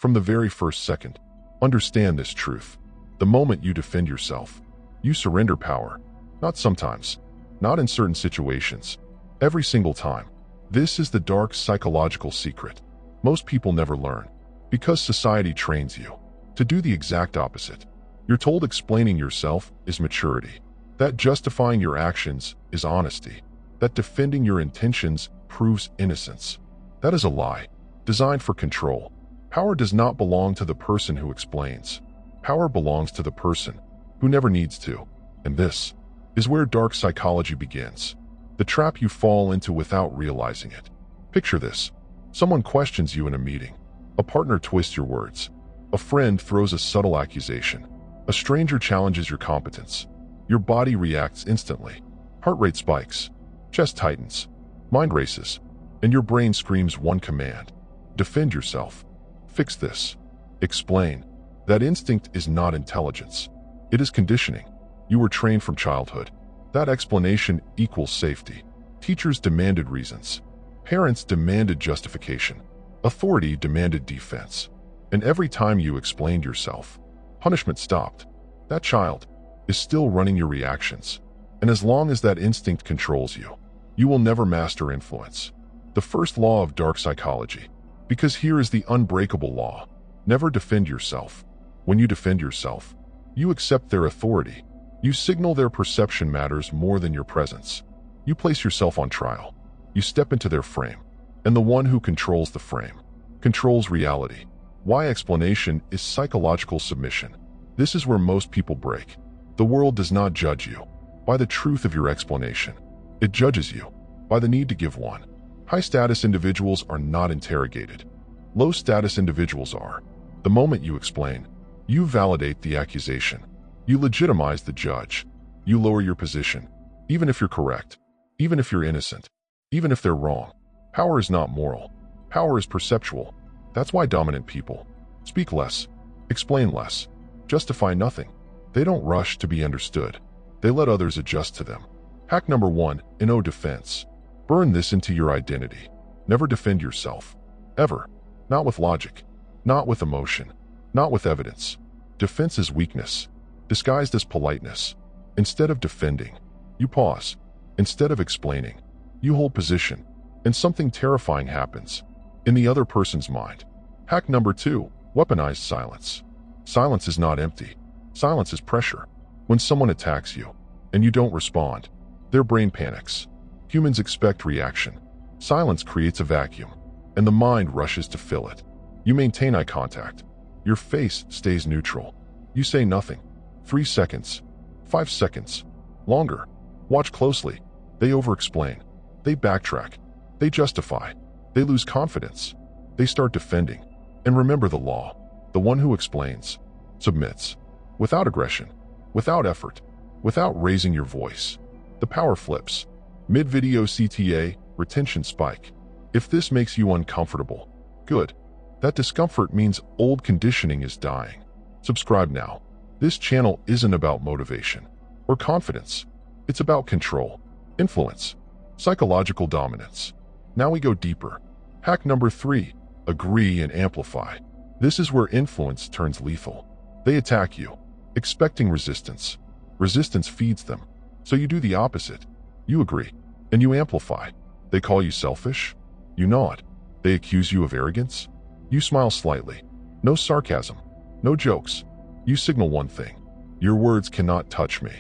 from the very first second. Understand this truth. The moment you defend yourself, you surrender power. Not sometimes, not in certain situations, every single time. This is the dark psychological secret most people never learn, because society trains you to do the exact opposite. You're told explaining yourself is maturity, that justifying your actions is honesty, that defending your intentions proves innocence. That is a lie, designed for control. Power does not belong to the person who explains. Power belongs to the person who never needs to. And this is where dark psychology begins, the trap you fall into without realizing it. Picture this. Someone questions you in a meeting. A partner twists your words. A friend throws a subtle accusation. A stranger challenges your competence. Your body reacts instantly. Heart rate spikes. Chest tightens. Mind races. And your brain screams one command: defend yourself. Fix this. Explain. That instinct is not intelligence. It is conditioning. You were trained from childhood. That explanation equals safety. Teachers demanded reasons. Parents demanded justification. Authority demanded defense. And every time you explained yourself, punishment stopped. That child is still running your reactions. And as long as that instinct controls you, you will never master influence. The first law of dark psychology. Because here is the unbreakable law. Never defend yourself. When you defend yourself, you accept their authority. You signal their perception matters more than your presence. You place yourself on trial. You step into their frame. And the one who controls the frame controls reality. Why explanation is psychological submission. This is where most people break. The world does not judge you by the truth of your explanation. It judges you by the need to give one. High-status individuals are not interrogated. Low-status individuals are. The moment you explain, you validate the accusation. You legitimize the judge. You lower your position, even if you're correct, even if you're innocent, even if they're wrong. Power is not moral. Power is perceptual. That's why dominant people speak less, explain less, justify nothing. They don't rush to be understood. They let others adjust to them. Hack number 1, no defense. Burn this into your identity. Never defend yourself. Ever. Not with logic. Not with emotion. Not with evidence. Defense is weakness, disguised as politeness. Instead of defending, you pause. Instead of explaining, you hold position. And something terrifying happens in the other person's mind. Hack number 2, weaponized silence. Silence is not empty. Silence is pressure. When someone attacks you and you don't respond, their brain panics. Humans expect reaction. Silence creates a vacuum, and the mind rushes to fill it. You maintain eye contact. Your face stays neutral. You say nothing. 3 seconds. 5 seconds. Longer. Watch closely. They over-explain. They backtrack. They justify. They lose confidence. They start defending. And remember the law. The one who explains submits. Without aggression. Without effort. Without raising your voice. The power flips. Mid-video CTA, retention spike. If this makes you uncomfortable, good. That discomfort means old conditioning is dying. Subscribe now. This channel isn't about motivation or confidence. It's about control, influence, psychological dominance. Now we go deeper. Hack number 3, agree and amplify. This is where influence turns lethal. They attack you, expecting resistance. Resistance feeds them. So you do the opposite. You agree, and you amplify. They call you selfish. You nod. They accuse you of arrogance. You smile slightly. No sarcasm. No jokes. You signal one thing. Your words cannot touch me.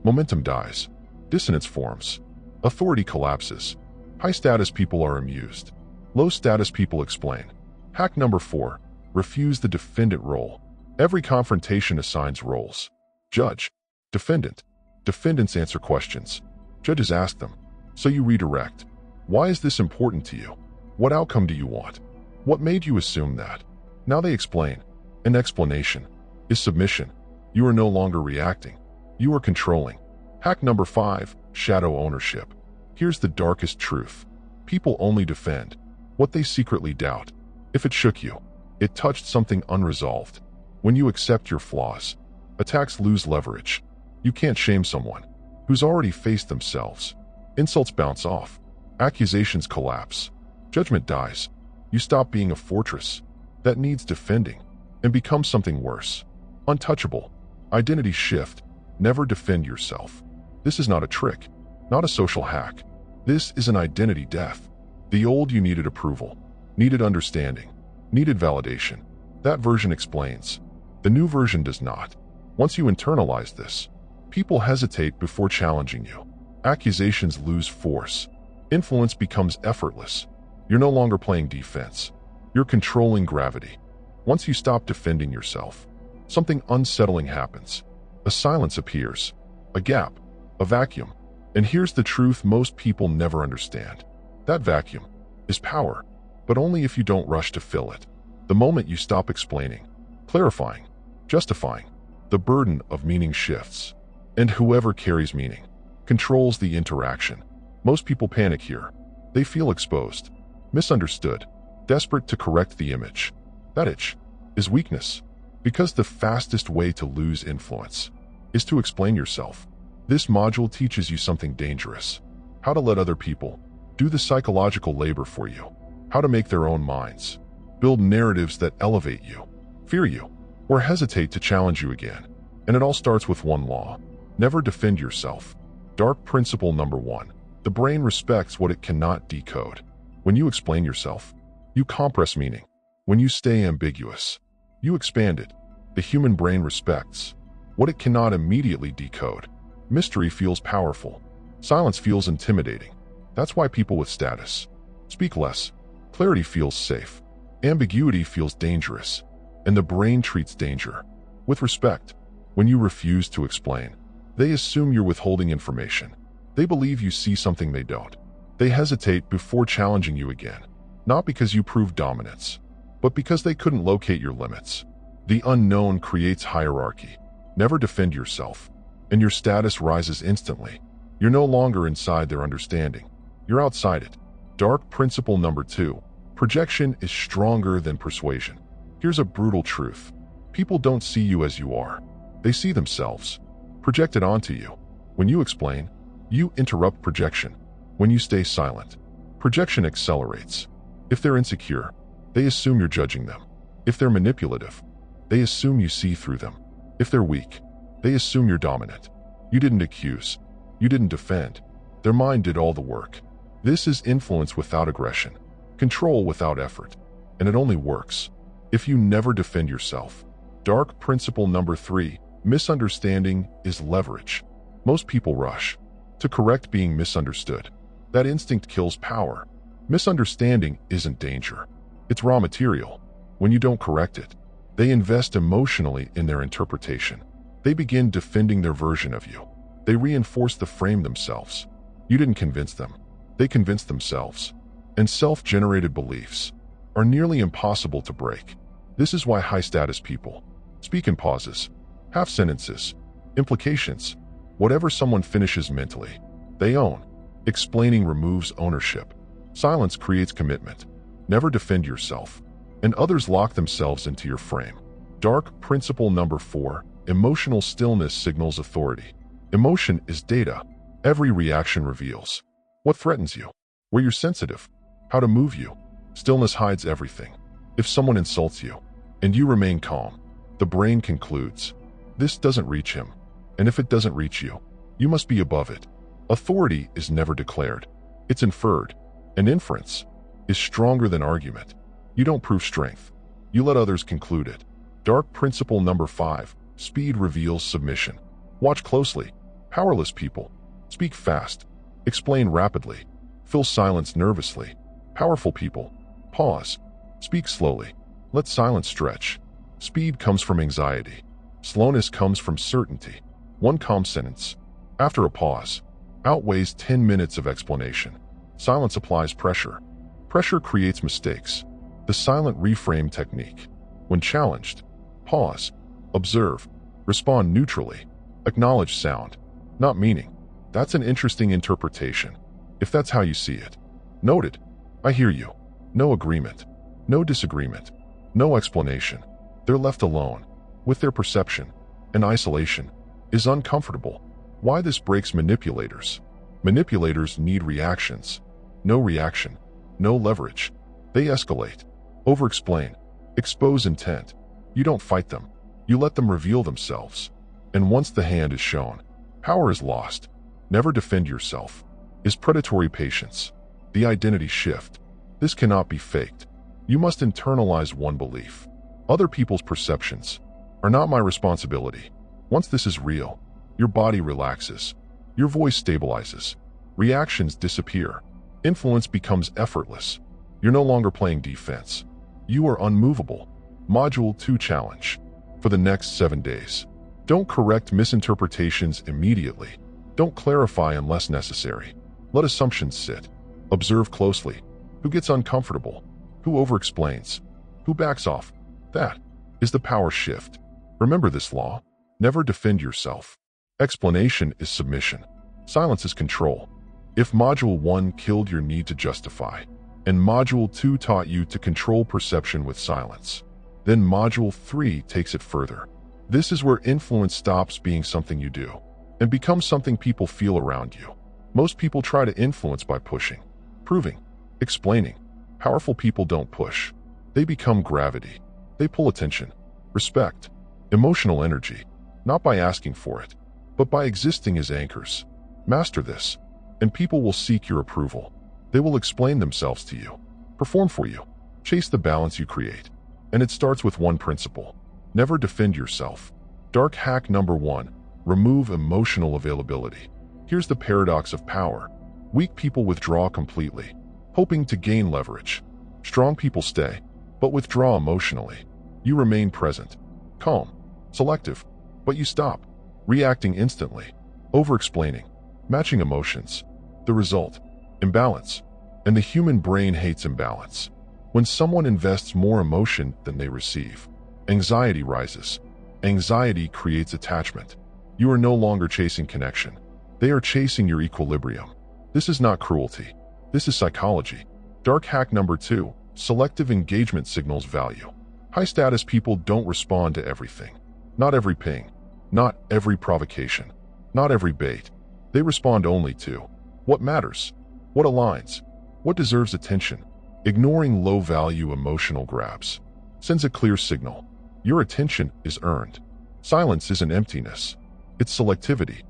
Momentum dies. Dissonance forms. Authority collapses. High-status people are amused. Low-status people explain. Hack number 4, refuse the defendant role. Every confrontation assigns roles. Judge. Defendant. Defendants answer questions. Judges ask them. So you redirect. Why is this important to you? What outcome do you want? What made you assume that? Now they explain. An explanation is submission. You are no longer reacting. You are controlling. Hack number 5, shadow ownership. Here's the darkest truth. People only defend what they secretly doubt. If it shook you, it touched something unresolved. When you accept your flaws, attacks lose leverage. You can't shame someone who's already faced themselves. Insults bounce off. Accusations collapse. Judgment dies. You stop being a fortress. that needs defending and becomes something worse. Untouchable. Identity shift. Never defend yourself. This is not a trick, not a social hack. This is an identity death. The old you needed approval, needed understanding, needed validation. That version explains. The new version does not. Once you internalize this, people hesitate before challenging you. Accusations lose force. Influence becomes effortless. You're no longer playing defense. You're controlling gravity. Once you stop defending yourself, something unsettling happens. A silence appears, a gap, a vacuum. And here's the truth most people never understand. That vacuum is power, but only if you don't rush to fill it. The moment you stop explaining, clarifying, justifying, the burden of meaning shifts. And whoever carries meaning controls the interaction. Most people panic here. They feel exposed, misunderstood, desperate to correct the image. That itch is weakness, because the fastest way to lose influence is to explain yourself. This module teaches you something dangerous: how to let other people do the psychological labor for you, how to make their own minds, build narratives that elevate you, fear you, or hesitate to challenge you again. And it all starts with one law: never defend yourself. Dark principle number 1. The brain respects what it cannot decode. When you explain yourself, you compress meaning. When you stay ambiguous, you expand it. The human brain respects what it cannot immediately decode. Mystery feels powerful. Silence feels intimidating. That's why people with status speak less. Clarity feels safe. Ambiguity feels dangerous. And the brain treats danger with respect. When you refuse to explain, they assume you're withholding information. They believe you see something they don't. They hesitate before challenging you again, not because you proved dominance, but because they couldn't locate your limits. The unknown creates hierarchy. Never defend yourself, and your status rises instantly. You're no longer inside their understanding. You're outside it. Dark principle number 2. Projection is stronger than persuasion. Here's a brutal truth. People don't see you as you are. They see themselves projected onto you. When you explain, you interrupt projection. When you stay silent, projection accelerates. If they're insecure, they assume you're judging them. If they're manipulative, they assume you see through them. If they're weak, they assume you're dominant. You didn't accuse. You didn't defend. Their mind did all the work. This is influence without aggression, control without effort, and it only works if you never defend yourself. Dark principle number 3. Misunderstanding is leverage. Most people rush to correct being misunderstood. That instinct kills power. Misunderstanding isn't danger. It's raw material. When you don't correct it, they invest emotionally in their interpretation. They begin defending their version of you. They reinforce the frame themselves. You didn't convince them. They convinced themselves. And self-generated beliefs are nearly impossible to break. This is why high-status people speak in pauses, half sentences, implications. Whatever someone finishes mentally, they own. Explaining removes ownership. Silence creates commitment. Never defend yourself, and others lock themselves into your frame. Dark principle number 4. Emotional stillness signals authority. Emotion is data. Every reaction reveals what threatens you, where you're sensitive, how to move you. Stillness hides everything. If someone insults you, and you remain calm, the brain concludes, this doesn't reach him. And if it doesn't reach you, you must be above it. Authority is never declared. It's inferred. And inference is stronger than argument. You don't prove strength. You let others conclude it. Dark principle number 5. Speed reveals submission. Watch closely. Powerless people speak fast, explain rapidly, fill silence nervously. Powerful people pause, speak slowly, let silence stretch. Speed comes from anxiety. Slowness comes from certainty. One calm sentence, after a pause, outweighs 10 minutes of explanation. Silence applies pressure. Pressure creates mistakes. The silent reframe technique. When challenged, pause, observe, respond neutrally, acknowledge sound, not meaning. That's an interesting interpretation, if that's how you see it. Noted. I hear you. No agreement. No disagreement. No explanation. They're left alone with their perception, and isolation is uncomfortable. Why this breaks manipulators? Manipulators need reactions. No reaction. No leverage. They escalate, over-explain, Expose intent. You don't fight them. You let them reveal themselves. And once the hand is shown, power is lost. Never defend yourself. Is predatory patience. The identity shift. This cannot be faked. You must internalize one belief. Other people's perceptions are not my responsibility. Once this is real, your body relaxes. Your voice stabilizes. Reactions disappear. Influence becomes effortless. You're no longer playing defense. You are unmovable. Module 2 challenge. For the next 7 days. Don't correct misinterpretations immediately. Don't clarify unless necessary. Let assumptions sit. Observe closely. Who gets uncomfortable? Who overexplains? Who backs off? That is the power shift. Remember this law. Never defend yourself. Explanation is submission. Silence is control. If Module 1 killed your need to justify, and Module 2 taught you to control perception with silence, then Module 3 takes it further. This is where influence stops being something you do and becomes something people feel around you. Most people try to influence by pushing, proving, explaining. Powerful people don't push. They become gravity. They pull attention, respect, emotional energy, not by asking for it, but by existing as anchors. Master this, and people will seek your approval. They will explain themselves to you, perform for you, chase the balance you create. And it starts with one principle. Never defend yourself. Dark hack number 1. Remove emotional availability. Here's the paradox of power. Weak people withdraw completely, hoping to gain leverage. Strong people stay, but withdraw emotionally. You remain present, calm, selective, but you stop, reacting instantly, over-explaining, matching emotions. The result? Imbalance. And the human brain hates imbalance. When someone invests more emotion than they receive, anxiety rises. Anxiety creates attachment. You are no longer chasing connection. They are chasing your equilibrium. This is not cruelty. This is psychology. Dark hack number 2. Selective engagement signals value. High-status people don't respond to everything. Not every ping. Not every provocation. Not every bait. They respond only to what matters, what aligns, what deserves attention. Ignoring low-value emotional grabs sends a clear signal. Your attention is earned. Silence isn't emptiness. It's selectivity.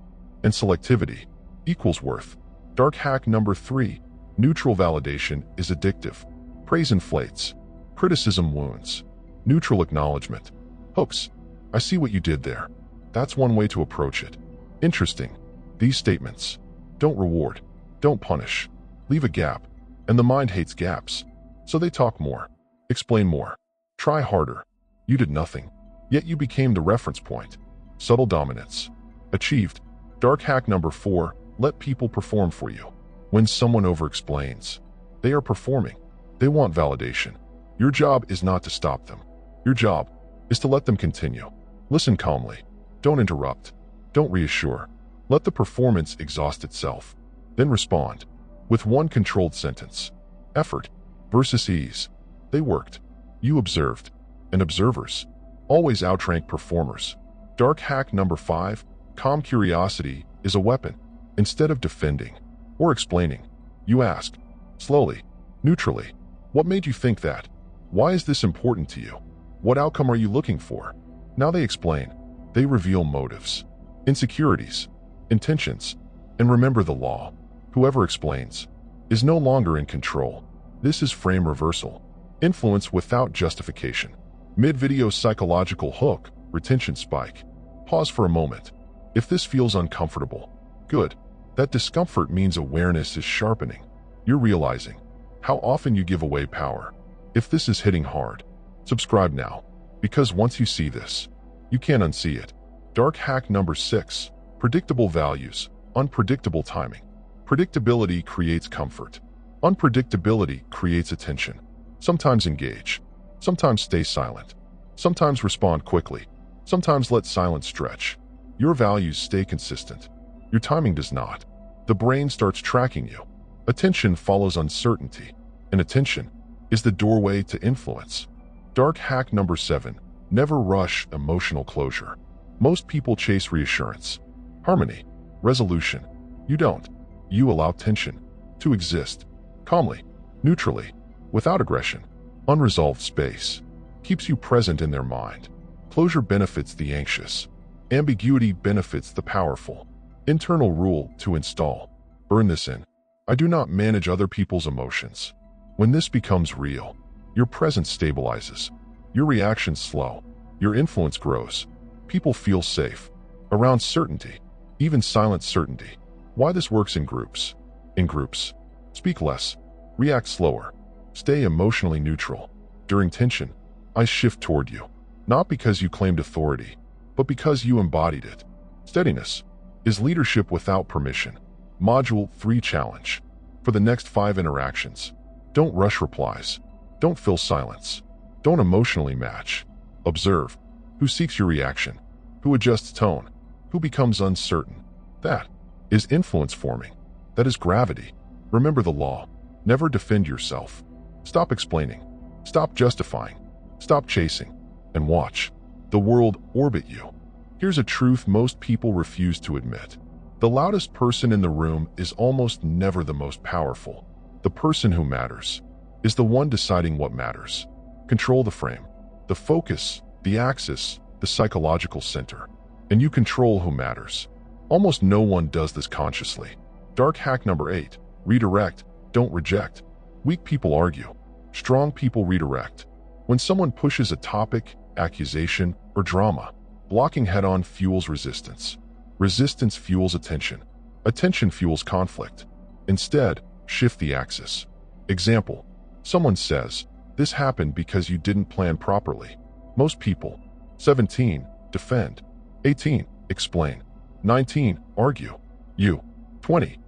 And selectivity equals worth. Dark hack number 3. Neutral validation is addictive. Praise inflates. Criticism wounds. Neutral acknowledgement hooks. I see what you did there. That's one way to approach it. Interesting. These statements don't reward, don't punish, leave a gap. And the mind hates gaps. So they talk more, explain more, try harder. You did nothing, yet you became the reference point. Subtle dominance. Achieved. Dark hack number 4. Let people perform for you. When someone over-explains, they are performing. They want validation. Your job is not to stop them. Your job is to let them continue. Listen calmly. Don't interrupt. Don't reassure. Let the performance exhaust itself. Then respond with one controlled sentence. Effort versus ease. They worked. You observed. And observers always outrank performers. Dark hack number 5. Calm curiosity is a weapon. Instead of defending or explaining, you ask, slowly, neutrally, what made you think that? Why is this important to you? What outcome are you looking for? Now they explain. They reveal motives, insecurities, intentions. And remember the law. Whoever explains is no longer in control. This is frame reversal. Influence without justification. Mid-video psychological hook, retention spike. Pause for a moment. If this feels uncomfortable, good. That discomfort means awareness is sharpening. You're realizing how often you give away power. If this is hitting hard, subscribe now, because once you see this, you can't unsee it. Dark hack number 6. Predictable values, unpredictable timing. Predictability creates comfort. Unpredictability creates attention. Sometimes engage. Sometimes stay silent. Sometimes respond quickly. Sometimes let silence stretch. Your values stay consistent. Your timing does not. The brain starts tracking you. Attention follows uncertainty, and attention is the doorway to influence. Dark hack number 7. Never rush emotional closure. Most people chase reassurance, harmony, resolution. You don't. You allow tension to exist calmly, neutrally, without aggression. Unresolved space keeps you present in their mind. Closure benefits the anxious. Ambiguity benefits the powerful. Internal rule to install. Burn this in. I do not manage other people's emotions. When this becomes real, your presence stabilizes. Your reactions slow. Your influence grows. People feel safe. Around certainty. Even silent certainty. Why this works in groups. In groups, speak less. React slower. Stay emotionally neutral. During tension, I shift toward you. Not because you claimed authority, but because you embodied it. Steadiness is leadership without permission. Module 3 challenge. For the next 5 interactions, don't rush replies. Don't fill silence. Don't emotionally match. Observe. Who seeks your reaction? Who adjusts tone? Who becomes uncertain? That is influence forming. That is gravity. Remember the law. Never defend yourself. Stop explaining. Stop justifying. Stop chasing. And watch the world orbit you. Here's a truth most people refuse to admit. The loudest person in the room is almost never the most powerful. The person who matters is the one deciding what matters. Control the frame, the focus, the axis, the psychological center. And you control who matters. Almost no one does this consciously. Dark hack number 8. Redirect, don't reject. Weak people argue. Strong people redirect. When someone pushes a topic, accusation, or drama, blocking head-on fuels resistance. Resistance fuels attention. Attention fuels conflict. Instead, shift the axis. Example, someone says, this happened because you didn't plan properly. Most people. 17. Defend. 18. Explain. 19. Argue. You. 20.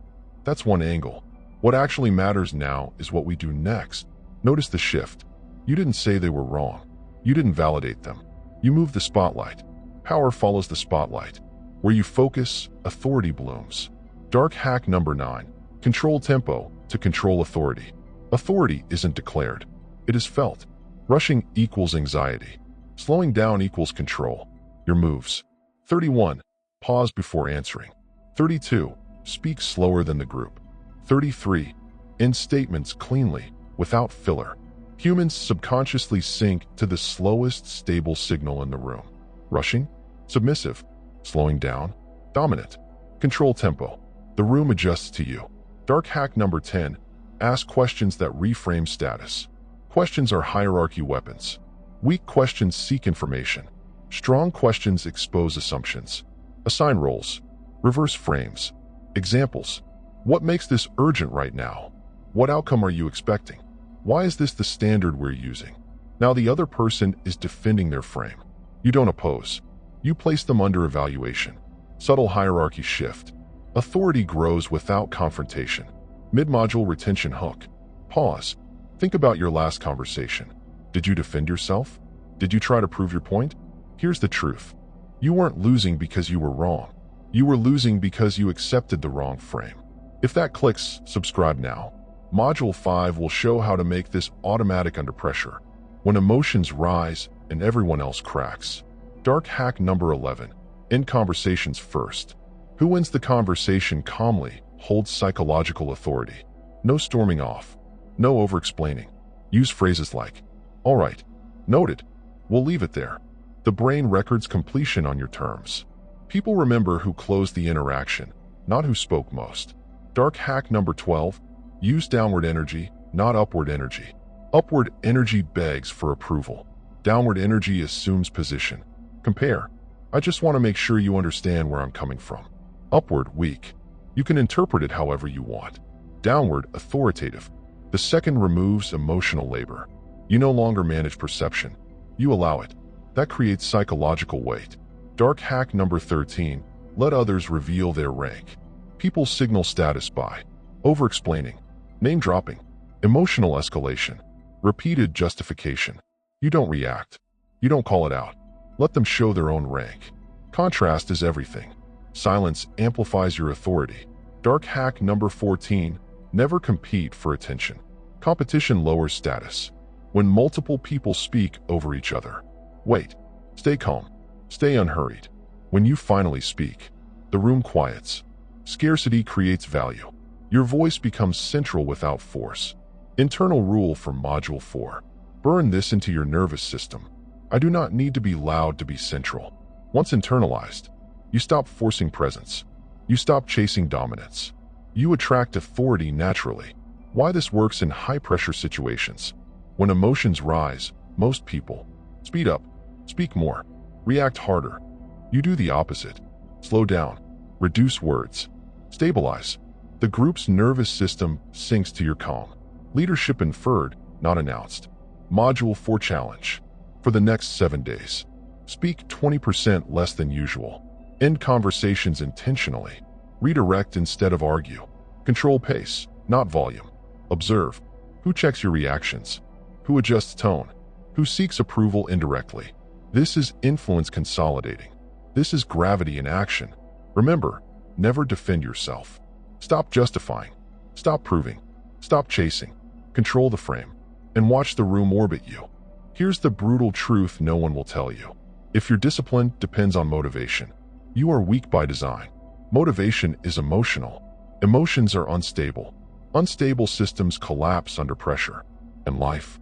That's one angle. What actually matters now is what we do next. Notice the shift. You didn't say they were wrong. You didn't validate them. You moved the spotlight. Power follows the spotlight. Where you focus, authority blooms. Dark hack number 9. Control tempo to control authority. Authority isn't declared. It is felt. Rushing equals anxiety. Slowing down equals control. Your moves. 31. Pause before answering. 32. Speak slower than the group. 33. End statements cleanly, without filler. Humans subconsciously sync to the slowest stable signal in the room. Rushing? Submissive. Slowing down? Dominant. Control tempo. The room adjusts to you. Dark hack number 10. Ask questions that reframe status. Questions are hierarchy weapons. Weak questions seek information. Strong questions expose assumptions. Assign roles. Reverse frames. Examples. What makes this urgent right now? What outcome are you expecting? Why is this the standard we're using? Now the other person is defending their frame. You don't oppose. You place them under evaluation. Subtle hierarchy shift. Authority grows without confrontation. Mid-module retention hook. Pause. Think about your last conversation. Did you defend yourself? Did you try to prove your point? Here's the truth. You weren't losing because you were wrong. You were losing because you accepted the wrong frame. If that clicks, subscribe now. Module 5 will show how to make this automatic under pressure, when emotions rise and everyone else cracks. Dark hack number 11. End conversations first. Who wins the conversation calmly holds psychological authority. No storming off. No over-explaining. Use phrases like, all right, noted, we'll leave it there. The brain records completion on your terms. People remember who closed the interaction, not who spoke most. Dark hack number 12. Use downward energy, not upward energy. Upward energy begs for approval. Downward energy assumes position. Compare. I just want to make sure you understand where I'm coming from. Upward, weak. You can interpret it however you want. Downward, authoritative. The second removes emotional labor. You no longer manage perception. You allow it. That creates psychological weight. Dark hack number 13. Let others reveal their rank. People signal status by over-explaining, name-dropping, emotional escalation, repeated justification. You don't react. You don't call it out. Let them show their own rank. Contrast is everything. Silence amplifies your authority. Dark hack number 14. Never compete for attention. Competition lowers status. When multiple people speak over each other, wait. Stay calm. Stay unhurried. When you finally speak, the room quiets. Scarcity creates value. Your voice becomes central without force. Internal rule for Module 4. Burn this into your nervous system. I do not need to be loud to be central. Once internalized, you stop forcing presence. You stop chasing dominance. You attract authority naturally. Why this works in high-pressure situations. When emotions rise, most people speed up, speak more, react harder. You do the opposite. Slow down, reduce words, stabilize. The group's nervous system sinks to your calm. Leadership inferred, not announced. Module 4 challenge. For the next 7 days, speak 20% less than usual. End conversations intentionally. Redirect instead of argue. Control pace, not volume. Observe. Who checks your reactions? Who adjusts tone? Who seeks approval indirectly? This is influence consolidating. This is gravity in action. Remember, never defend yourself. Stop justifying. Stop proving. Stop chasing. Control the frame. And watch the room orbit you. Here's the brutal truth no one will tell you. If your discipline depends on motivation, you are weak by design. Motivation is emotional. Emotions are unstable. Unstable systems collapse under pressure. And life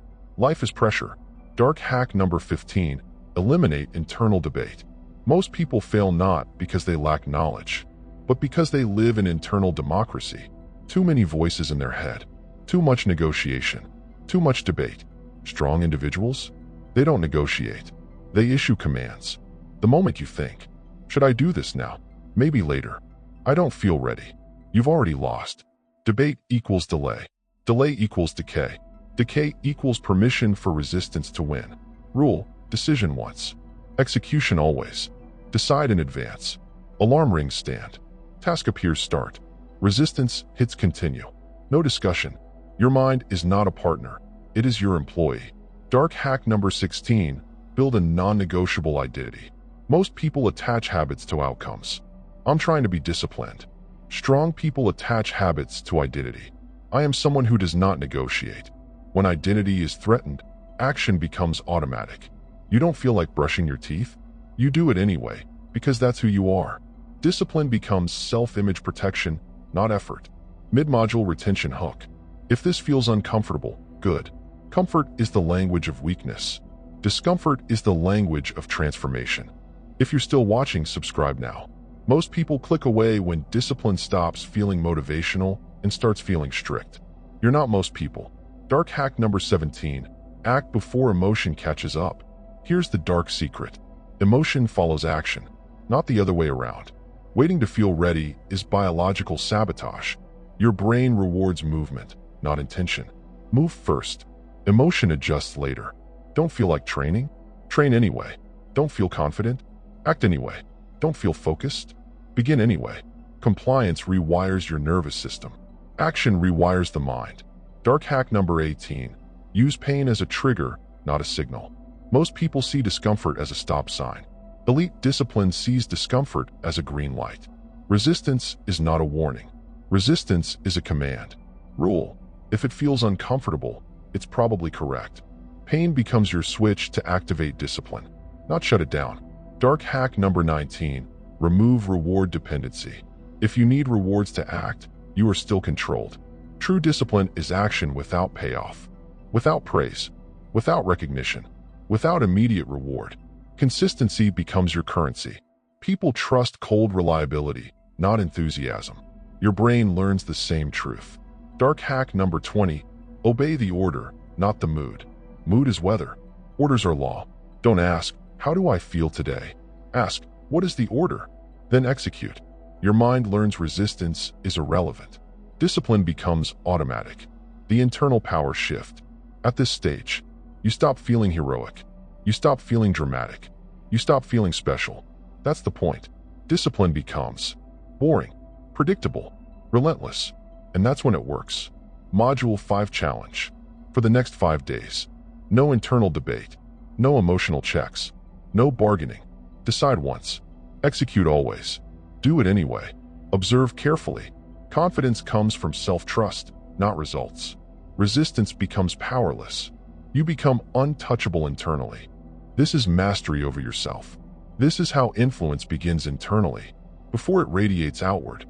is pressure. Dark hack number 15. Eliminate internal debate. Most people fail not because they lack knowledge, but because they live in internal democracy. Too many voices in their head. Too much negotiation. Too much debate. Strong individuals? They don't negotiate. They issue commands. The moment you think, should I do this now? Maybe later. I don't feel ready. You've already lost. Debate equals delay. Delay equals decay. Decay equals permission for resistance to win. Rule, decision once. Execution always. Decide in advance. Alarm rings stand. Task appears start. Resistance hits continue. No discussion. Your mind is not a partner. It is your employee. Dark hack number 16. Build a non-negotiable identity. Most people attach habits to outcomes. I'm trying to be disciplined. Strong people attach habits to identity. I am someone who does not negotiate. When identity is threatened, action becomes automatic. You don't feel like brushing your teeth? You do it anyway, because that's who you are. Discipline becomes self-image protection, not effort. Mid-module retention hook. If this feels uncomfortable, good. Comfort is the language of weakness. Discomfort is the language of transformation. If you're still watching, subscribe now. Most people click away when discipline stops feeling motivational and starts feeling strict. You're not most people. Dark hack number 17. Act before emotion catches up. Here's the dark secret. Emotion follows action, not the other way around. Waiting to feel ready is biological sabotage. Your brain rewards movement, not intention. Move first. Emotion adjusts later. Don't feel like training? Train anyway. Don't feel confident? Act anyway. Don't feel focused? Begin anyway. Compliance rewires your nervous system. Action rewires the mind. Dark hack number 18. Use pain as a trigger, not a signal. Most people see discomfort as a stop sign. Elite discipline sees discomfort as a green light. Resistance is not a warning. Resistance is a command. Rule. If it feels uncomfortable, it's probably correct. Pain becomes your switch to activate discipline, not shut it down. Dark hack number 19. Remove reward dependency. If you need rewards to act, you are still controlled. True discipline is action without payoff, without praise, without recognition, without immediate reward. Consistency becomes your currency. People trust cold reliability, not enthusiasm. Your brain learns the same truth. Dark hack number 20. Obey the order, not the mood. Mood is weather. Orders are law. Don't ask, how do I feel today? Ask, what is the order? Then execute. Your mind learns resistance is irrelevant. Discipline becomes automatic. The internal power shift. At this stage, you stop feeling heroic. You stop feeling dramatic. You stop feeling special. That's the point. Discipline becomes boring, predictable, relentless. And that's when it works. Module 5 challenge. For the next 5 days, no internal debate, no emotional checks, no bargaining. Decide once. Execute always. Do it anyway. Observe carefully. Confidence comes from self-trust, not results. Resistance becomes powerless. You become untouchable internally. This is mastery over yourself. This is how influence begins internally, before it radiates outward.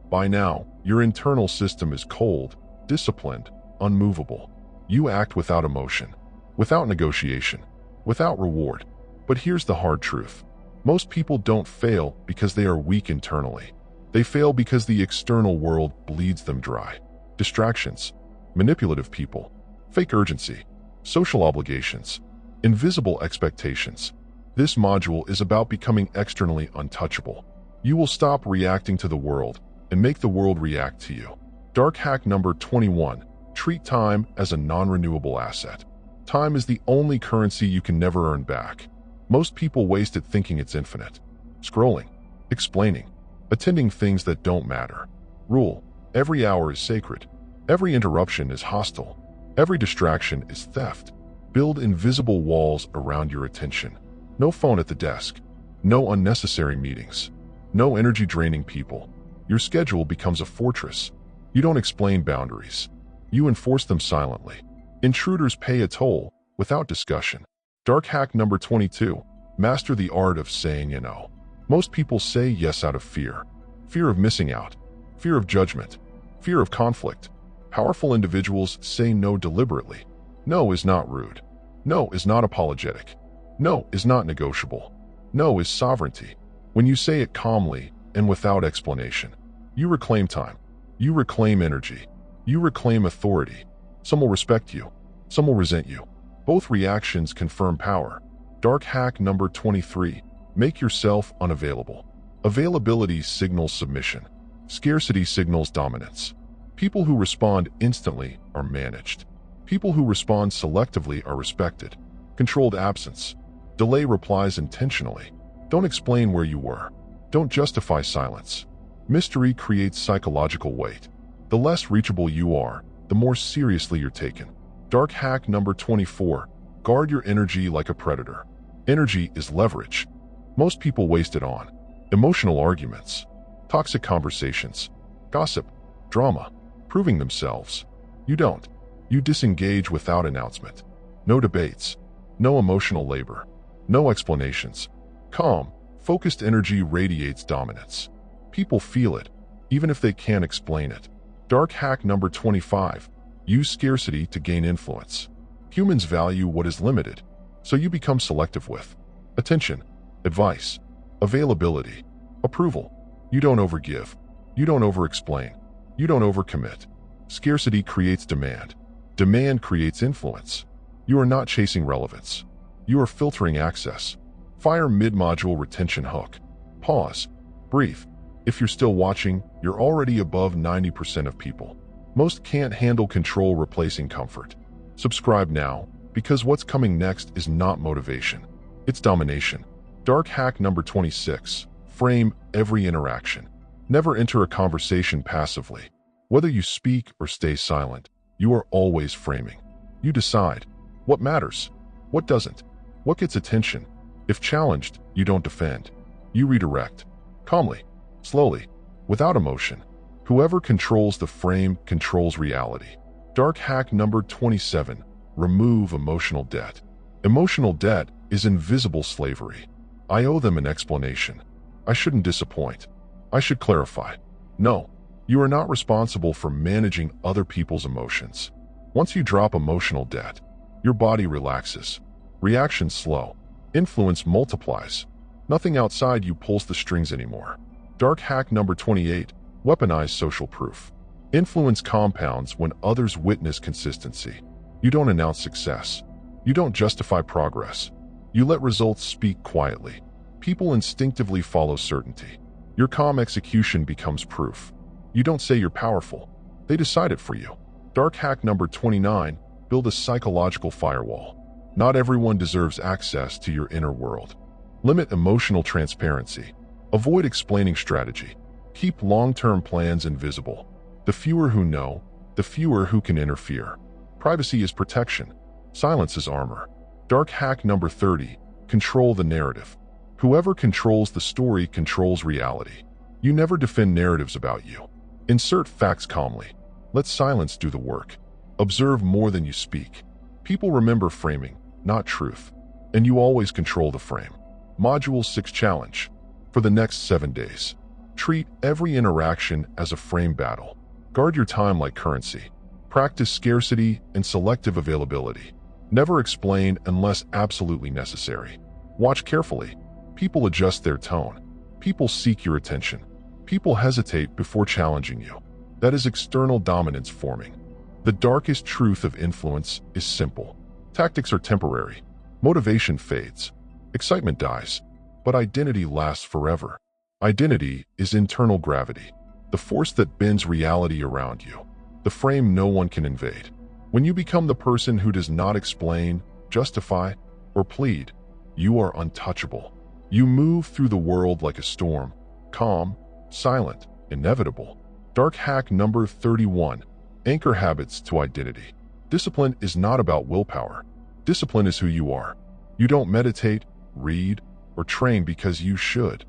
By now, your internal system is cold, disciplined, unmovable. You act without emotion, without negotiation, without reward. But here's the hard truth. Most people don't fail because they are weak internally. They fail because the external world bleeds them dry. Distractions, manipulative people, fake urgency, social obligations, invisible expectations. This module is about becoming externally untouchable. You will stop reacting to the world and make the world react to you. Dark hack number 21. Treat time as a non-renewable asset. Time is the only currency you can never earn back. Most people waste it thinking it's infinite. Scrolling, explaining, attending things that don't matter. Rule: every hour is sacred. Every interruption is hostile. Every distraction is theft. Build invisible walls around your attention. No phone at the desk. No unnecessary meetings. No energy-draining people. Your schedule becomes a fortress. You don't explain boundaries. You enforce them silently. Intruders pay a toll without discussion. Dark hack number 22. Master the art of saying no. Most people say yes out of fear. Fear of missing out. Fear of judgment. Fear of conflict. Powerful individuals say no deliberately. No is not rude. No is not apologetic. No is not negotiable. No is sovereignty. When you say it calmly and without explanation, you reclaim time. You reclaim energy. You reclaim authority. Some will respect you. Some will resent you. Both reactions confirm power. Dark hack number 23. Make yourself unavailable. Availability signals submission. Scarcity signals dominance. People who respond instantly are managed. People who respond selectively are respected. Controlled absence. Delay replies intentionally. Don't explain where you were. Don't justify silence. Mystery creates psychological weight. The less reachable you are, the more seriously you're taken. Dark hack number 24. Guard your energy like a predator. Energy is leverage. Most people waste it on emotional arguments, toxic conversations, gossip, drama, proving themselves. You don't. You disengage without announcement. No debates. No emotional labor. No explanations. Calm, focused energy radiates dominance. People feel it, even if they can't explain it. Dark hack number 25. Use scarcity to gain influence. Humans value what is limited, so you become selective with attention, advice, availability, approval. You don't overgive. You don't over-explain. You don't overcommit. Scarcity creates demand. Demand creates influence. You are not chasing relevance. You are filtering access. Fire mid-module retention hook. Pause. Breathe. If you're still watching, you're already above 90% of people. Most can't handle control replacing comfort. Subscribe now, because what's coming next is not motivation. It's domination. Dark hack number 26. Frame every interaction. Never enter a conversation passively. Whether you speak or stay silent, you are always framing. You decide what matters, what doesn't, what gets attention. If challenged, you don't defend. You redirect. Calmly, slowly, without emotion. Whoever controls the frame controls reality. Dark hack number 27. Remove emotional debt. Emotional debt is invisible slavery. I owe them an explanation. I shouldn't disappoint. I should clarify. No, you are not responsible for managing other people's emotions. Once you drop emotional debt, your body relaxes. Reactions slow. Influence multiplies. Nothing outside you pulls the strings anymore. Dark hack number 28. Weaponize social proof. Influence compounds when others witness consistency. You don't announce success. You don't justify progress. You let results speak quietly. People instinctively follow certainty. Your calm execution becomes proof. You don't say you're powerful. They decide it for you. Dark hack number 29. Build a psychological firewall. Not everyone deserves access to your inner world. Limit emotional transparency. Avoid explaining strategy. Keep long-term plans invisible. The fewer who know, the fewer who can interfere. Privacy is protection. Silence is armor. Dark hack number 30. Control the narrative. Whoever controls the story controls reality. You never defend narratives about you. Insert facts calmly. Let silence do the work. Observe more than you speak. People remember framing, not truth. And you always control the frame. Module 6 Challenge. For the next 7 days, treat every interaction as a frame battle. Guard your time like currency. Practice scarcity and selective availability. Never explain unless absolutely necessary. Watch carefully. People adjust their tone. People seek your attention. People hesitate before challenging you. That is external dominance forming. The darkest truth of influence is simple. Tactics are temporary. Motivation fades. Excitement dies. But identity lasts forever. Identity is internal gravity, the force that bends reality around you, the frame no one can invade. When you become the person who does not explain, justify, or plead, you are untouchable. You move through the world like a storm, calm, silent, inevitable. Dark hack number 31. Anchor habits to identity. Discipline is not about willpower. Discipline is who you are. You don't meditate, read, or train because you should.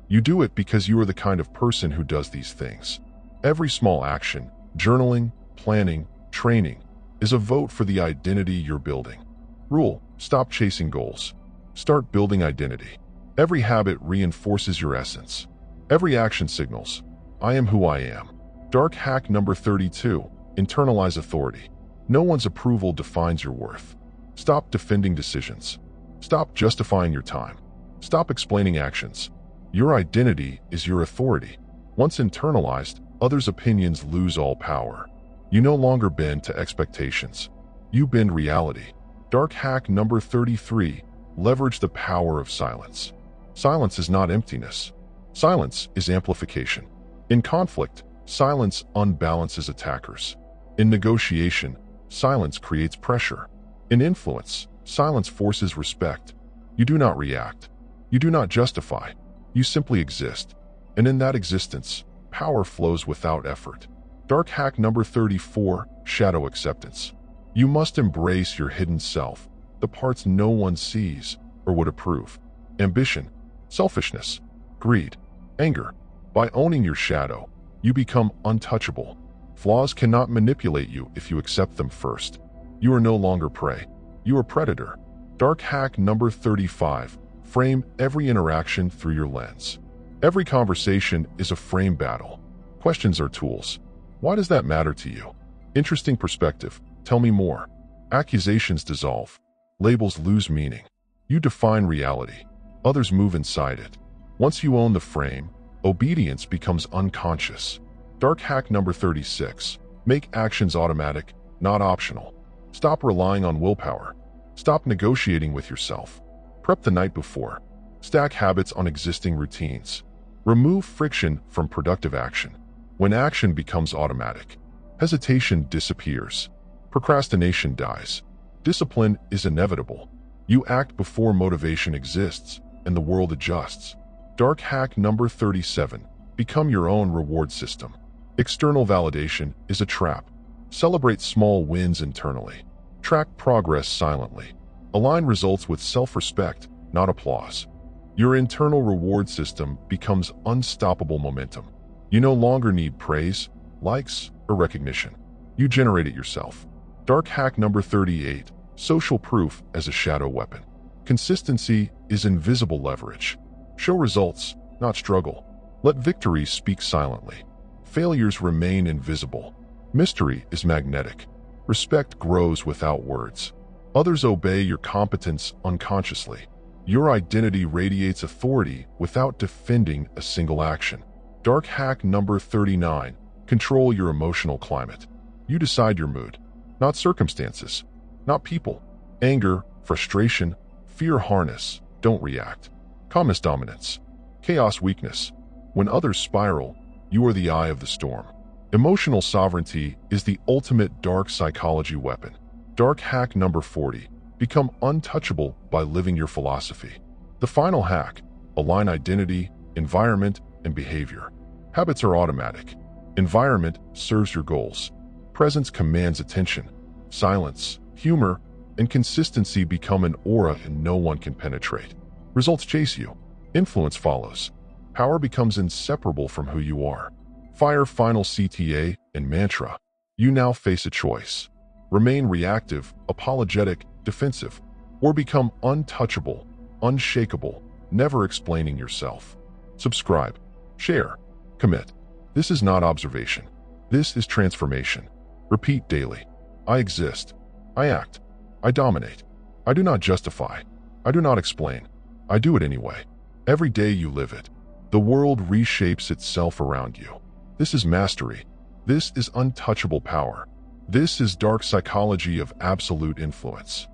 You do it because you are the kind of person who does these things. Every small action, journaling, planning, training, is a vote for the identity you're building. Rule: stop chasing goals. Start building identity. Every habit reinforces your essence. Every action signals, I am who I am. Dark hack number 32. Internalize authority. No one's approval defines your worth. Stop defending decisions. Stop justifying your time. Stop explaining actions. Your identity is your authority. Once internalized, others' opinions lose all power. You no longer bend to expectations. You bend reality. Dark hack number 33. Leverage the power of silence. Silence is not emptiness. Silence is amplification. In conflict, silence unbalances attackers. In negotiation, silence creates pressure. In influence, silence forces respect. You do not react. You do not justify. You simply exist. And in that existence, power flows without effort. Dark hack number 34. Shadow acceptance. You must embrace your hidden self, the parts no one sees or would approve. Ambition, selfishness, greed, anger. By owning your shadow, you become untouchable. Flaws cannot manipulate you if you accept them first. You are no longer prey. You are predator. Dark hack number 35. Frame every interaction through your lens. Every conversation is a frame battle. Questions are tools. Why does that matter to you? Interesting perspective. Tell me more. Accusations dissolve. Labels lose meaning. You define reality. Others move inside it. Once you own the frame, obedience becomes unconscious. Dark hack number 36. Make actions automatic, not optional. Stop relying on willpower. Stop negotiating with yourself. Prep the night before. Stack habits on existing routines. Remove friction from productive action. When action becomes automatic, hesitation disappears. Procrastination dies. Discipline is inevitable. You act before motivation exists, and the world adjusts. Dark hack number 37. Become your own reward system. External validation is a trap. Celebrate small wins internally. Track progress silently. Align results with self-respect, not applause. Your internal reward system becomes unstoppable momentum. You no longer need praise, likes, or recognition. You generate it yourself. Dark hack number 38. Social proof as a shadow weapon. Consistency is invisible leverage. Show results, not struggle. Let victories speak silently. Failures remain invisible. Mystery is magnetic. Respect grows without words. Others obey your competence unconsciously. Your identity radiates authority without defending a single action. Dark hack number 39. Control your emotional climate. You decide your mood, not circumstances, not people. Anger, frustration, fear harness, don't react. Calm is dominance. Chaos weakness. When others spiral, you are the eye of the storm. Emotional sovereignty is the ultimate dark psychology weapon. Dark hack number 40. Become untouchable by living your philosophy. The final hack: align identity, environment, and behavior. Habits are automatic. Environment serves your goals. Presence commands attention. Silence, humor, and consistency become an aura and no one can penetrate. Results chase you. Influence follows. Power becomes inseparable from who you are. Fire final CTA and mantra. You now face a choice. Remain reactive, apologetic, defensive, or become untouchable, unshakable, never explaining yourself. Subscribe, share, commit. This is not observation. This is transformation. Repeat daily. I exist. I act. I dominate. I do not justify. I do not explain. I do it anyway. Every day you live it. The world reshapes itself around you. This is mastery. This is untouchable power. This is dark psychology of absolute influence.